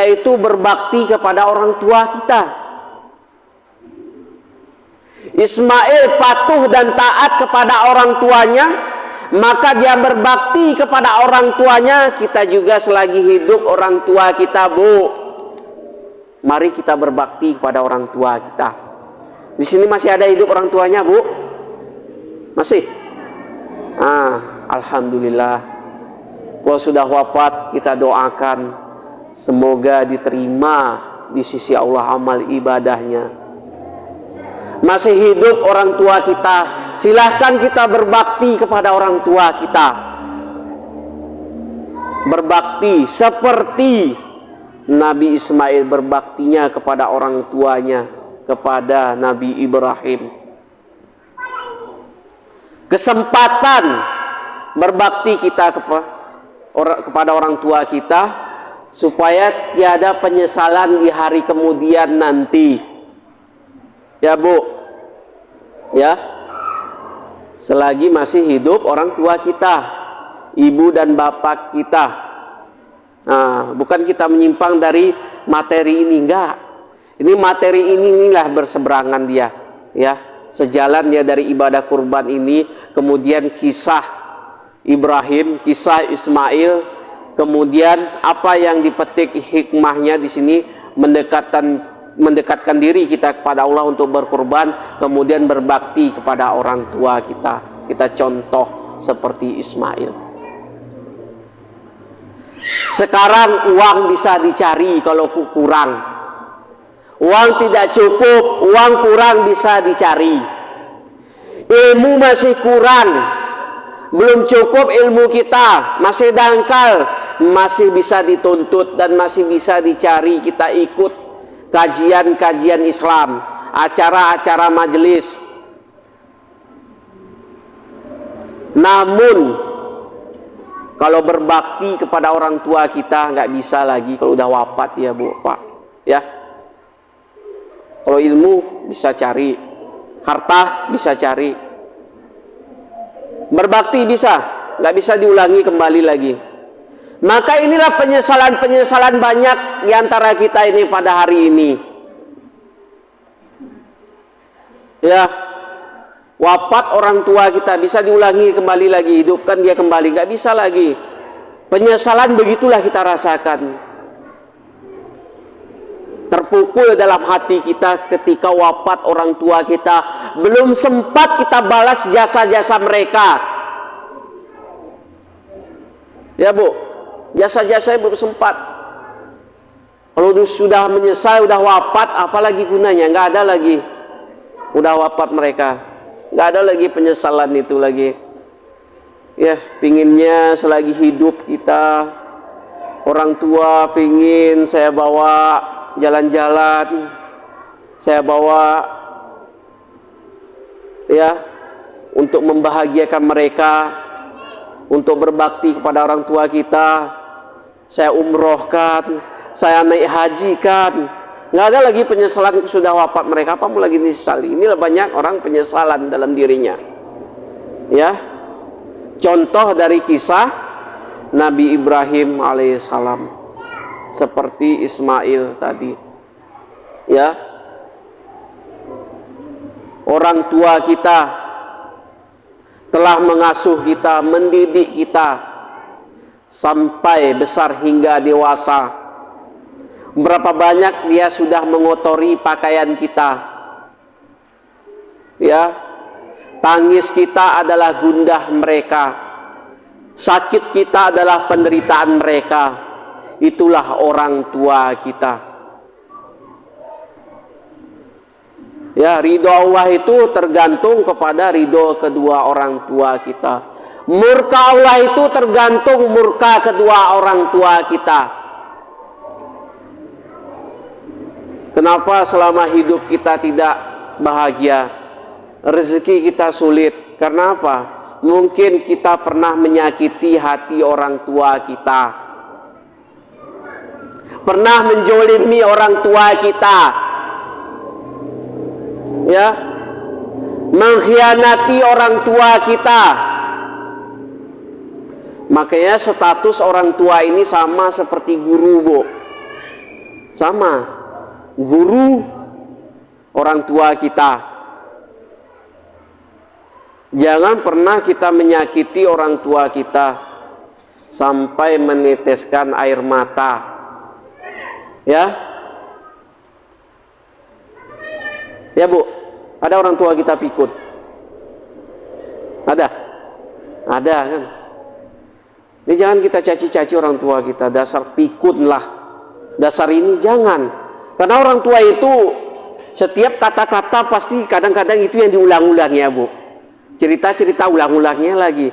yaitu berbakti kepada orang tua kita. Ismail patuh dan taat kepada orang tuanya, maka dia berbakti kepada orang tuanya. Kita juga selagi hidup orang tua kita, Bu, mari kita berbakti kepada orang tua kita. Di sini masih ada hidup orang tuanya, Bu? Masih? Alhamdulillah. Kalau sudah wafat, kita doakan semoga diterima di sisi Allah amal ibadahnya. Masih hidup orang tua kita, silahkan kita berbakti kepada orang tua kita. Berbakti seperti Nabi Ismail berbaktinya kepada orang tuanya, kepada Nabi Ibrahim. Kesempatan berbakti kita kepada orang tua kita, supaya tiada penyesalan di hari kemudian nanti. Ya, Bu, ya, selagi masih hidup orang tua kita, ibu dan bapak kita. Bukan kita menyimpang dari materi ini, enggak. Ini materi inilah berseberangan dia, ya. Sejalan dia dari ibadah kurban ini, kemudian kisah Ibrahim, kisah Ismail, kemudian apa yang dipetik hikmahnya di sini, mendekatkan diri kita kepada Allah untuk berkurban, kemudian berbakti kepada orang tua kita. Kita contoh seperti Ismail. Sekarang uang bisa dicari kalau kurang. Uang tidak cukup, uang kurang bisa dicari. Ilmu masih kurang, belum cukup ilmu kita, masih dangkal, masih bisa dituntut dan masih bisa dicari. Kita ikut kajian-kajian Islam, acara-acara majelis. Namun kalau berbakti kepada orang tua kita nggak bisa lagi kalau udah wafat, ya, Bu, Pak, ya. Kalau ilmu bisa cari, harta bisa cari, berbakti bisa, nggak bisa diulangi kembali lagi. Maka inilah penyesalan-penyesalan banyak di antara kita ini pada hari ini. Ya, wafat orang tua kita bisa diulangi kembali lagi, hidupkan dia kembali, nggak bisa lagi. Penyesalan begitulah kita rasakan. Terpukul dalam hati kita ketika wafat orang tua kita, belum sempat kita balas jasa-jasa mereka. Ya, Bu, jasa-jasanya belum sempat. Kalau sudah menyesal, sudah wafat, apalagi gunanya? Nggak ada lagi. Udah wafat mereka, nggak ada lagi penyesalan itu lagi. Ya, pinginnya selagi hidup kita, orang tua pingin saya bawa jalan-jalan, saya bawa, ya, untuk membahagiakan mereka, untuk berbakti kepada orang tua kita. Saya umrohkan, saya naik haji kan. Nggak ada lagi penyesalan sudah wafat mereka. Apa mau lagi disesali? Inilah banyak orang penyesalan dalam dirinya. Ya, contoh dari kisah Nabi Ibrahim alaihissalam, seperti Ismail tadi. Ya, orang tua kita telah mengasuh kita, mendidik kita sampai besar hingga dewasa. Berapa banyak dia sudah mengotori pakaian kita. Ya, tangis kita adalah gundah mereka, sakit kita adalah penderitaan mereka. Itulah orang tua kita. Ya, ridho Allah itu tergantung kepada ridho kedua orang tua kita. Murka Allah itu tergantung murka kedua orang tua kita. Kenapa selama hidup kita tidak bahagia? Rezeki kita sulit. Karena apa? Mungkin kita pernah menyakiti hati orang tua kita, pernah menjolimi orang tua kita, ya, mengkhianati orang tua kita. Makanya status orang tua ini sama seperti guru, Bu. Sama guru, orang tua kita. Jangan pernah kita menyakiti orang tua kita sampai meneteskan air mata. Ya. Ya Bu, ada orang tua kita pikun? Ada? Ada kan? Jadi jangan kita caci-caci orang tua kita, dasar pikun lah, dasar ini jangan. Karena orang tua itu setiap kata-kata pasti kadang-kadang itu yang diulang-ulang ya Bu. Cerita-cerita ulang-ulangnya lagi.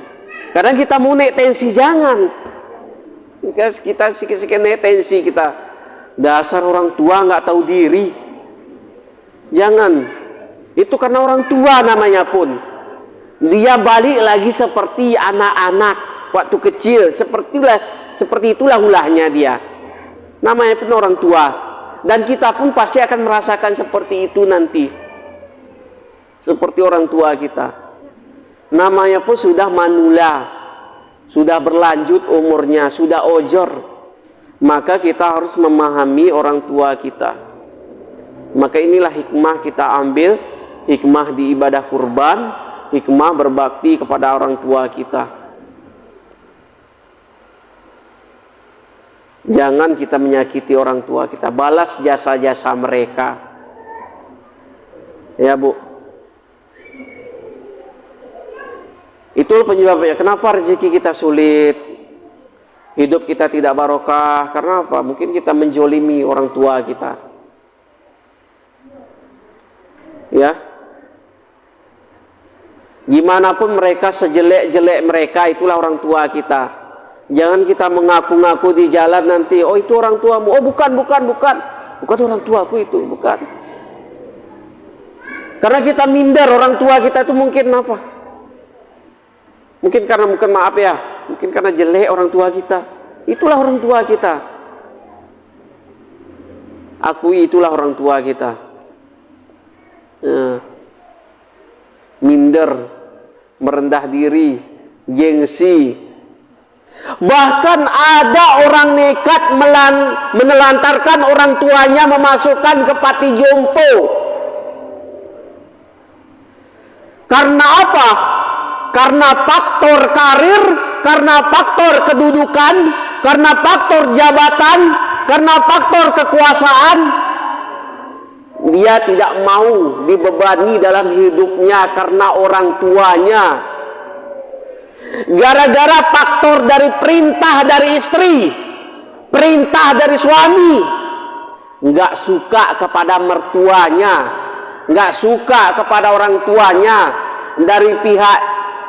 Kadang kita mau naik tensi, jangan. Kita sikit-sikit naik tensi kita. Dasar orang tua nggak tahu diri. Jangan. Itu karena orang tua namanya pun. Dia balik lagi seperti anak-anak waktu kecil. Seperti itulah ulahnya dia. Namanya pun orang tua. Dan kita pun pasti akan merasakan seperti itu nanti. Seperti orang tua kita. Namanya pun sudah manula, sudah berlanjut umurnya, sudah ojor. Maka kita harus memahami orang tua kita. Maka inilah hikmah kita ambil, hikmah di ibadah kurban, hikmah berbakti kepada orang tua kita. Jangan kita menyakiti orang tua kita, balas jasa-jasa mereka. Ya Bu. Itu penyebabnya. Kenapa rezeki kita sulit, hidup kita tidak barokah? Karena apa? Mungkin kita menjolimi orang tua kita. Ya, gimana pun mereka, sejelek-jelek mereka, itulah orang tua kita. Jangan kita mengaku-ngaku di jalan nanti, oh itu orang tuamu. Oh bukan orang tuaku itu, bukan. Karena kita minder orang tua kita itu mungkin apa? Mungkin karena mungkin karena jelek orang tua kita. Itulah orang tua kita. Akui itulah orang tua kita. Minder, merendah diri, gengsi. Bahkan ada orang nekat menelantarkan orang tuanya memasukkan ke panti jompo. Karena apa? Karena faktor karir, karena faktor kedudukan, karena faktor jabatan, karena faktor kekuasaan. Dia tidak mau dibebani dalam hidupnya karena orang tuanya. Gara-gara faktor dari perintah dari istri, perintah dari suami, nggak suka kepada mertuanya, nggak suka kepada orang tuanya dari pihak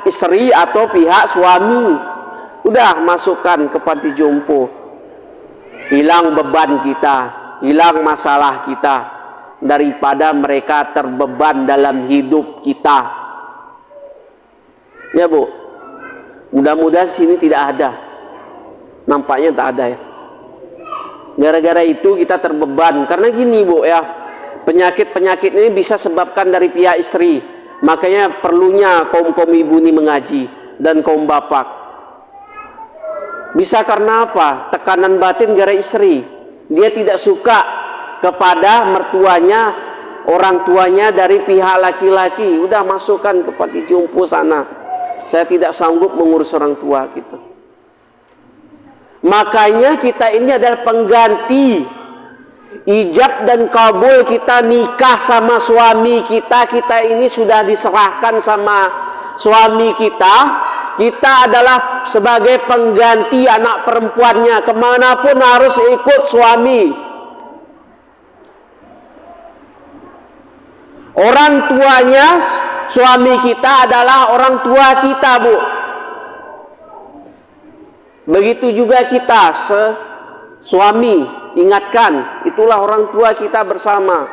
istri atau pihak suami, udah masukkan ke panti jompo. Hilang beban kita, hilang masalah kita, daripada mereka terbeban dalam hidup kita. Ya Bu, mudah-mudahan sini tidak ada. Nampaknya tak ada ya. Gara-gara itu kita terbeban. Karena gini Bu ya, penyakit-penyakit ini bisa sebabkan dari pihak istri. Makanya perlunya kaum-kaum ibu ini mengaji dan kaum bapak. Bisa karena apa? Tekanan batin gara istri. Dia tidak suka kepada mertuanya, orang tuanya dari pihak laki-laki. Udah masukkan ke panti jompo sana. Saya tidak sanggup mengurus orang tua kita. Makanya kita ini adalah pengganti ijab dan kabul kita nikah sama suami kita. Kita ini sudah diserahkan sama suami kita. Kita adalah sebagai pengganti anak perempuannya. Kemanapun harus ikut suami. Orang tuanya suami kita adalah orang tua kita Bu. Begitu juga kita suami. Ingatkan, itulah orang tua kita bersama.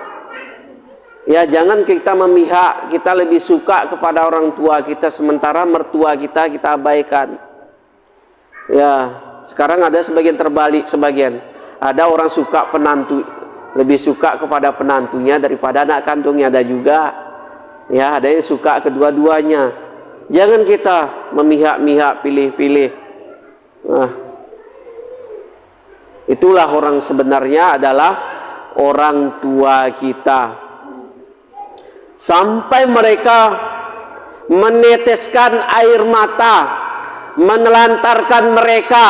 Ya, jangan kita memihak, kita lebih suka kepada orang tua kita sementara mertua kita abaikan. Ya, sekarang ada sebagian terbalik sebagian. Ada orang suka penantu, lebih suka kepada penantunya daripada anak kandungnya, ada juga. Ya, ada yang suka kedua-duanya. Jangan kita memihak-mihak, pilih-pilih. Nah, itulah orang sebenarnya adalah orang tua kita, sampai mereka meneteskan air mata, menelantarkan mereka.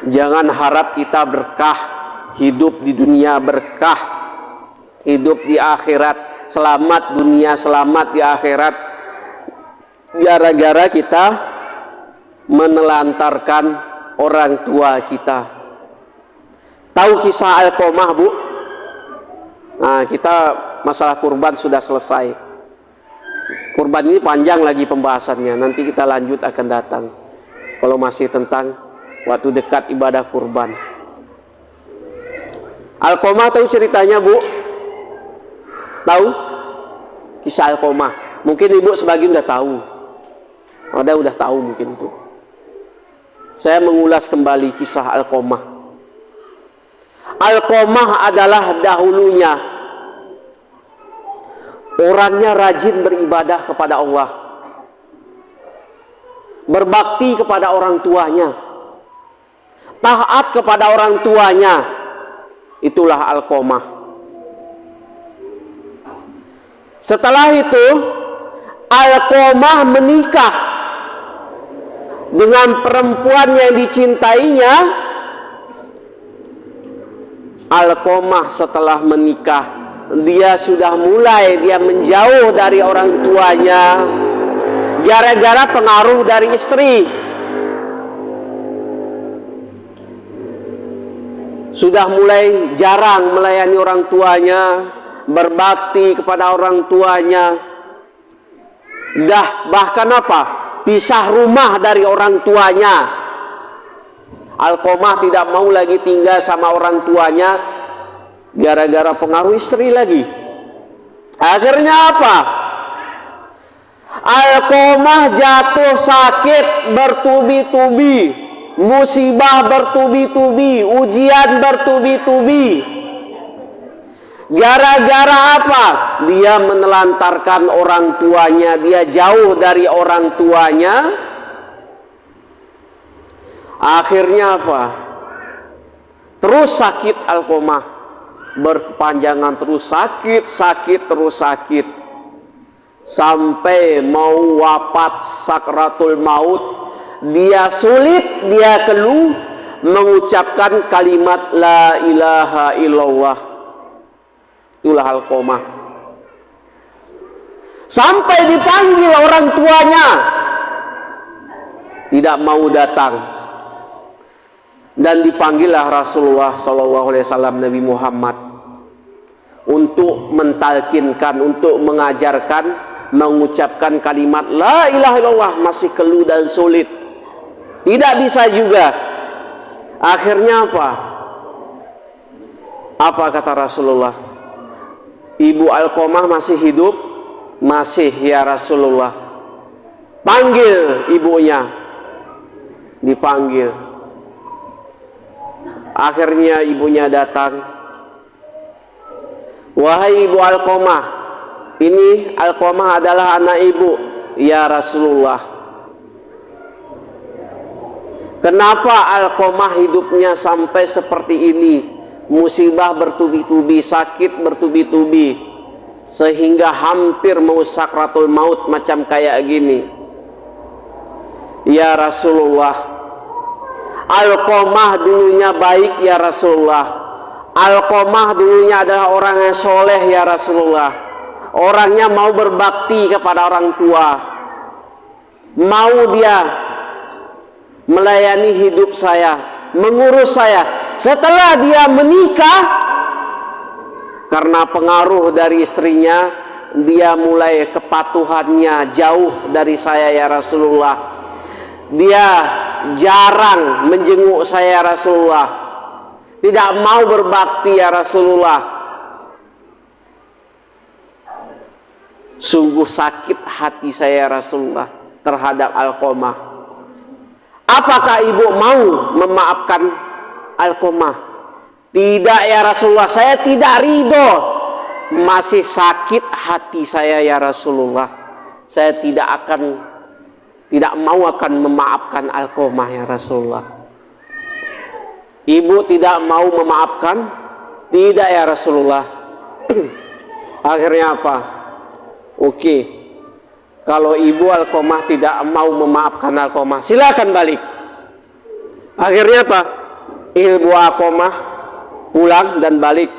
Jangan harap kita berkah, hidup di dunia berkah, hidup di akhirat selamat, dunia selamat di akhirat, gara-gara kita menelantarkan orang tua kita. Tahu kisah Alqamah, Bu? Nah, kita masalah kurban sudah selesai. Kurban ini panjang lagi pembahasannya, nanti kita lanjut akan datang. Kalau masih tentang waktu dekat ibadah kurban. Alqamah tahu ceritanya, Bu? Tahu? Kisah Alqamah. Mungkin Ibu sebagian udah tahu. Ada udah tahu mungkin itu. Saya mengulas kembali kisah Alqamah. Alqamah adalah dahulunya orangnya rajin beribadah kepada Allah, berbakti kepada orang tuanya, taat kepada orang tuanya. Itulah Alqamah. Setelah itu Alqamah menikah dengan perempuan yang dicintainya. Alqamah setelah menikah, dia sudah mulai menjauh dari orang tuanya gara-gara pengaruh dari istri. Sudah mulai jarang melayani orang tuanya, berbakti kepada orang tuanya. Bahkan pisah rumah dari orang tuanya. Alqamah tidak mau lagi tinggal sama orang tuanya gara-gara pengaruh istri lagi. Akhirnya apa? Alqamah jatuh sakit bertubi-tubi, musibah bertubi-tubi, ujian bertubi-tubi. Gara-gara apa? Dia menelantarkan orang tuanya, dia jauh dari orang tuanya. Akhirnya apa? Terus sakit Alqamah, berkepanjangan, terus sakit, terus sakit, sampai mau wafat sakratul maut. Dia sulit, dia keluh mengucapkan kalimat la ilaha illallah. Itulah Alqamah. Sampai dipanggil orang tuanya, tidak mau datang. Dan dipanggillah Rasulullah SAW, Nabi Muhammad, untuk mentalkinkan, untuk mengajarkan, mengucapkan kalimat la ilaha illallah. Masih keluh dan sulit, tidak bisa juga. Akhirnya apa? Apa kata Rasulullah? Ibu Alqamah masih hidup? Masih, ya Rasulullah. Panggil ibunya. Dipanggil. Akhirnya ibunya datang. Wahai ibu Alqamah, ini Alqamah adalah anak ibu, ya Rasulullah. Kenapa Alqamah hidupnya sampai seperti ini? Musibah bertubi-tubi, sakit bertubi-tubi, sehingga hampir mau sakratul maut macam kayak gini. Ya Rasulullah, Alqamah dulunya baik, ya Rasulullah. Alqamah dulunya adalah orang yang soleh, ya Rasulullah. Orangnya mau berbakti kepada orang tua, mau dia melayani hidup saya, mengurus saya. Setelah dia menikah, karena pengaruh dari istrinya, dia mulai kepatuhannya jauh dari saya, ya Rasulullah. Dia jarang menjenguk saya, Rasulullah. Tidak mau berbakti, ya Rasulullah. Sungguh sakit hati saya, Rasulullah, terhadap Alqamah. Apakah ibu mau memaafkan Alqamah? Tidak, ya Rasulullah, saya tidak ridho. Masih sakit hati saya, ya Rasulullah. Saya tidak mau akan memaafkan Alqamah, ya Rasulullah. Ibu tidak mau memaafkan? Tidak ya Rasulullah. Akhirnya apa? Oke, kalau ibu Alqamah tidak mau memaafkan Alqamah, silakan balik. Akhirnya apa? Ibu Alqamah pulang dan balik.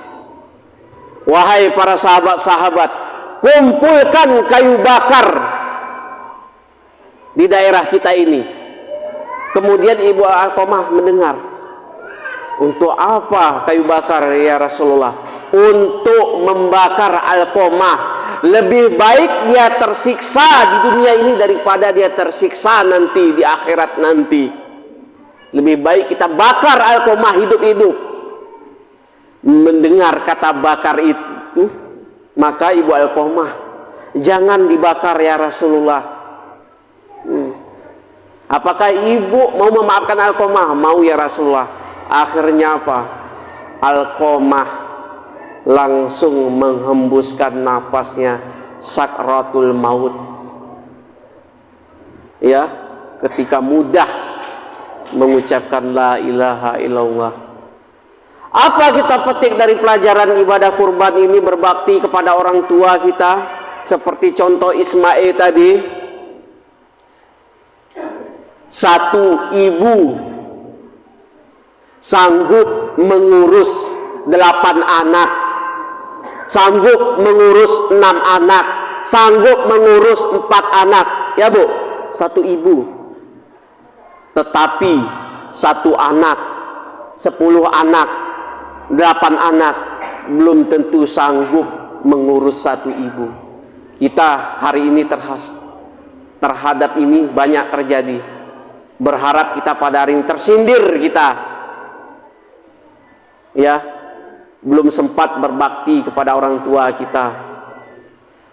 Wahai para sahabat-sahabat, kumpulkan kayu bakar di daerah kita ini. Kemudian ibu Alqamah mendengar, untuk apa kayu bakar ya Rasulullah? Untuk membakar Alqamah. Lebih baik dia tersiksa di dunia ini daripada dia tersiksa nanti di akhirat nanti. Lebih baik kita bakar Alqamah hidup-hidup. Mendengar kata bakar itu, maka ibu Alqamah, jangan dibakar ya Rasulullah. Apakah ibu mau memaafkan Alqamah? Mau ya Rasulullah. Akhirnya apa? Alqamah langsung menghembuskan napasnya, sakratul maut. Ya, ketika mudah mengucapkan la ilaha illallah. Apa kita petik dari pelajaran ibadah kurban ini? Berbakti kepada orang tua kita, seperti contoh Ismail tadi. Satu ibu sanggup mengurus 8 anak, sanggup mengurus 6 anak, sanggup mengurus 4 anak, ya Bu, satu ibu. Tetapi satu anak, 10 anak, 8 anak belum tentu sanggup mengurus satu ibu. Kita hari ini terhadap ini banyak terjadi. Berharap kita pada hari ini tersindir kita, ya, belum sempat berbakti kepada orang tua kita.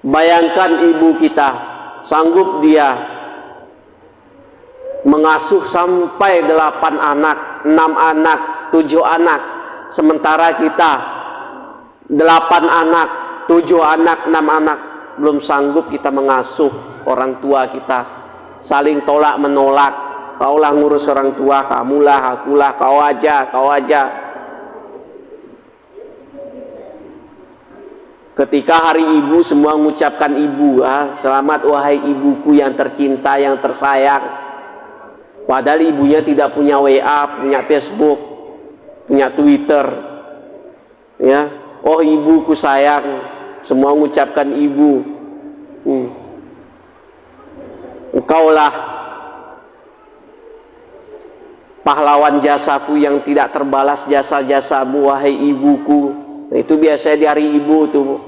Bayangkan ibu kita sanggup dia mengasuh sampai 8 anak, 6 anak, 7 anak, sementara kita 8 anak, 7 anak, 6 anak belum sanggup kita mengasuh orang tua kita. Saling tolak menolak. Kaulah ngurus orang tua, kamulah, akulah, kau aja, kau aja. Ketika hari ibu semua mengucapkan ibu, selamat wahai ibuku yang tercinta, yang tersayang. Padahal ibunya tidak punya WA, punya Facebook, punya Twitter. Ya, oh ibuku sayang, semua mengucapkan ibu. Engkaulah pahlawan jasaku yang tidak terbalas jasa-jasamu, wahai ibuku. Nah, itu biasanya di hari ibu tuh,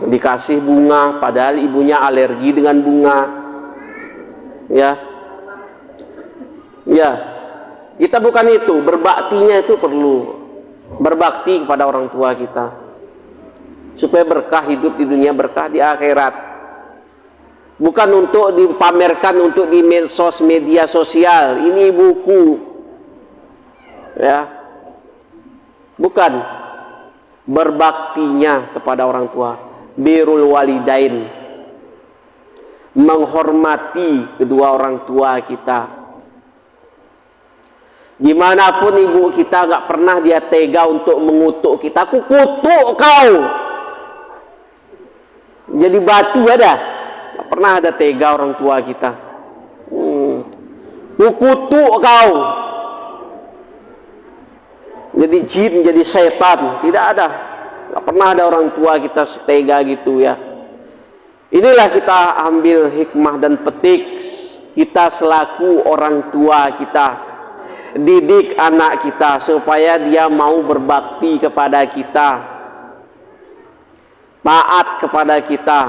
dikasih bunga padahal ibunya alergi dengan bunga. Ya, kita bukan itu. Berbaktinya itu perlu berbakti kepada orang tua kita supaya berkah hidup di dunia, berkah di akhirat. Bukan untuk dipamerkan untuk di media sosial. Ini ibuku, ya, bukan. Berbaktinya kepada orang tua, birrul walidain, menghormati kedua orang tua kita. Gimanapun ibu kita gak pernah dia tega untuk mengutuk kita. Aku kutuk kau jadi batu, ada? Gak pernah ada tega orang tua kita. Aku kutuk kau jadi jin, jadi setan. Tidak ada. Gak pernah ada orang tua kita setega gitu, ya. Inilah kita ambil hikmah dan petik. Kita selaku orang tua kita, didik anak kita supaya dia mau berbakti kepada kita, taat kepada kita.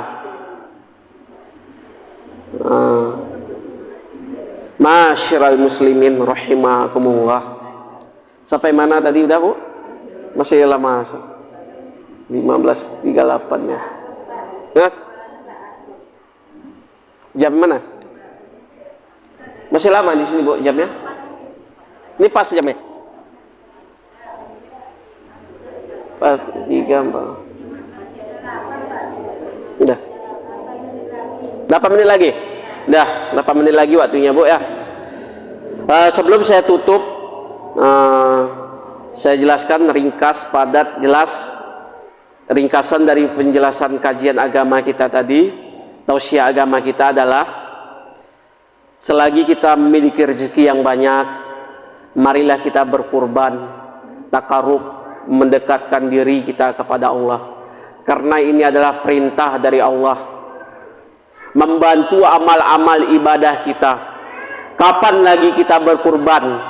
Masyiral muslimin rahimakumullah. Sampai mana tadi udah Bu? Masih lama. 15.38 ya. Hah? Jam mana? Masih lama di sini Bu jamnya? Ini pas jamnya? Pas 3, 4. Udah. 8 menit lagi. Udah, 8 menit lagi waktunya Bu, ya. Sebelum saya tutup, saya jelaskan ringkas, padat, jelas. Ringkasan dari penjelasan kajian agama kita tadi, tausiah agama kita adalah, selagi kita memiliki rezeki yang banyak, marilah kita berkurban, takarub, mendekatkan diri kita kepada Allah. Karena ini adalah perintah dari Allah, membantu amal-amal ibadah kita. Kapan lagi kita berkurban?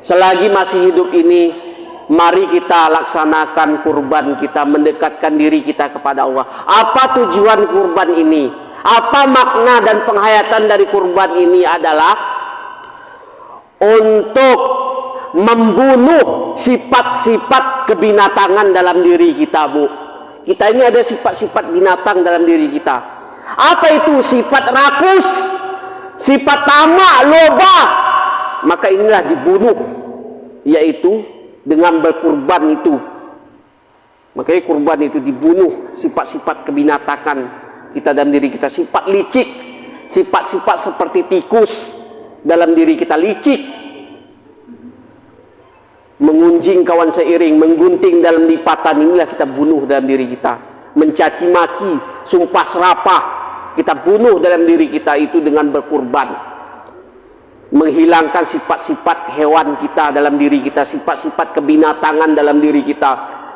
Selagi masih hidup ini, mari kita laksanakan kurban kita, mendekatkan diri kita kepada Allah. Apa tujuan kurban ini? Apa makna dan penghayatan dari kurban ini? Adalah untuk membunuh sifat-sifat kebinatangan dalam diri kita, Bu. Kita ini ada sifat-sifat binatang dalam diri kita. Apa itu? Sifat rakus, sifat tamak, loba. Maka inilah dibunuh, yaitu dengan berkurban itu. Makanya kurban itu dibunuh sifat-sifat kebinatangan kita dalam diri kita, sifat licik, sifat-sifat seperti tikus dalam diri kita, licik, mengunjing kawan seiring, menggunting dalam lipatan, inilah kita bunuh dalam diri kita. Mencaci maki, sumpah serapah, kita bunuh dalam diri kita itu dengan berkurban. Menghilangkan sifat-sifat hewan kita dalam diri kita, sifat-sifat kebinatangan dalam diri kita,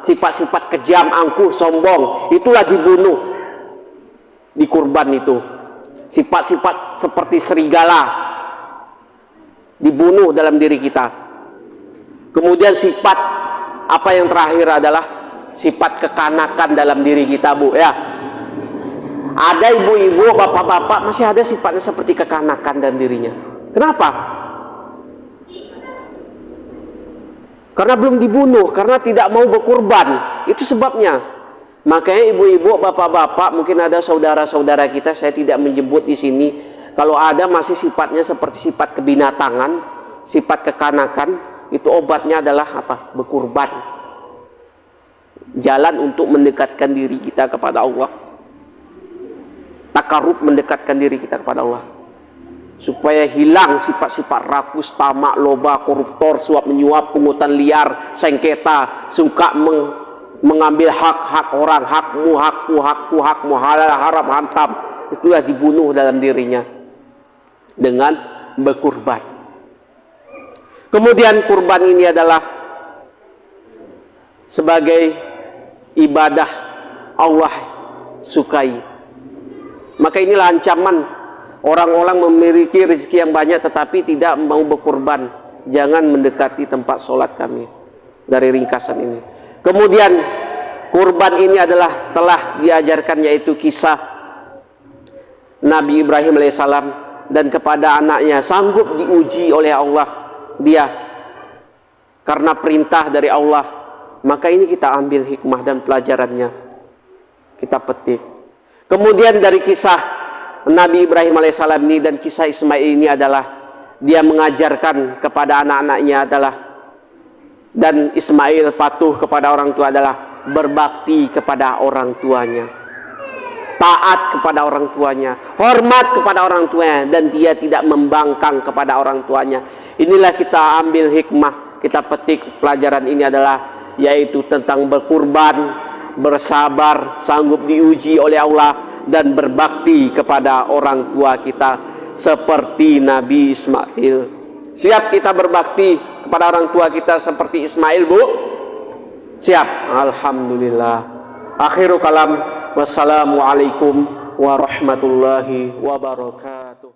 sifat-sifat kejam, angkuh, sombong, itulah dibunuh di kurban itu. Sifat-sifat seperti serigala dibunuh dalam diri kita. Kemudian sifat apa yang terakhir adalah sifat kekanakan dalam diri kita, Bu, ya. Ada ibu-ibu, bapak-bapak masih ada sifatnya seperti kekanakan dalam dirinya. Kenapa? Karena belum dibunuh, karena tidak mau berkurban. Itu sebabnya. Makanya ibu-ibu, bapak-bapak, mungkin ada saudara-saudara kita, saya tidak menyebut di sini. Kalau ada masih sifatnya seperti sifat kebinatangan, sifat kekanakan, itu obatnya adalah apa? Berkurban. Jalan untuk mendekatkan diri kita kepada Allah. Takarub, mendekatkan diri kita kepada Allah. Supaya hilang sifat-sifat rakus, tamak, loba, koruptor, suap menyuap, pungutan liar, sengketa, suka mengambil hak-hak orang, hakmu, halal, haram, hantam. Itulah dibunuh dalam dirinya dengan berkurban. Kemudian kurban ini adalah sebagai ibadah Allah sukai. Maka inilah ancaman orang-orang memiliki rezeki yang banyak tetapi tidak mau berkurban. Jangan mendekati tempat sholat kami. Dari ringkasan ini. Kemudian kurban ini adalah telah diajarkan, yaitu kisah Nabi Ibrahim alaihissalam, dan kepada anaknya sanggup diuji oleh Allah dia karena perintah dari Allah. Maka ini kita ambil hikmah dan pelajarannya, kita petik. Kemudian dari kisah Nabi Ibrahim alaihissalam ini dan kisah Ismail ini adalah dia mengajarkan kepada anak-anaknya adalah, dan Ismail patuh kepada orang tua adalah berbakti kepada orang tuanya, taat kepada orang tuanya, hormat kepada orang tuanya, dan dia tidak membangkang kepada orang tuanya. Inilah kita ambil hikmah, kita petik pelajaran ini adalah yaitu tentang berkurban, bersabar, sanggup diuji oleh Allah, dan berbakti kepada orang tua kita seperti Nabi Ismail. Siap kita berbakti kepada orang tua kita seperti Ismail, Bu? Siap? Alhamdulillah. Akhiru kalam. Wassalamualaikum warahmatullahi wabarakatuh.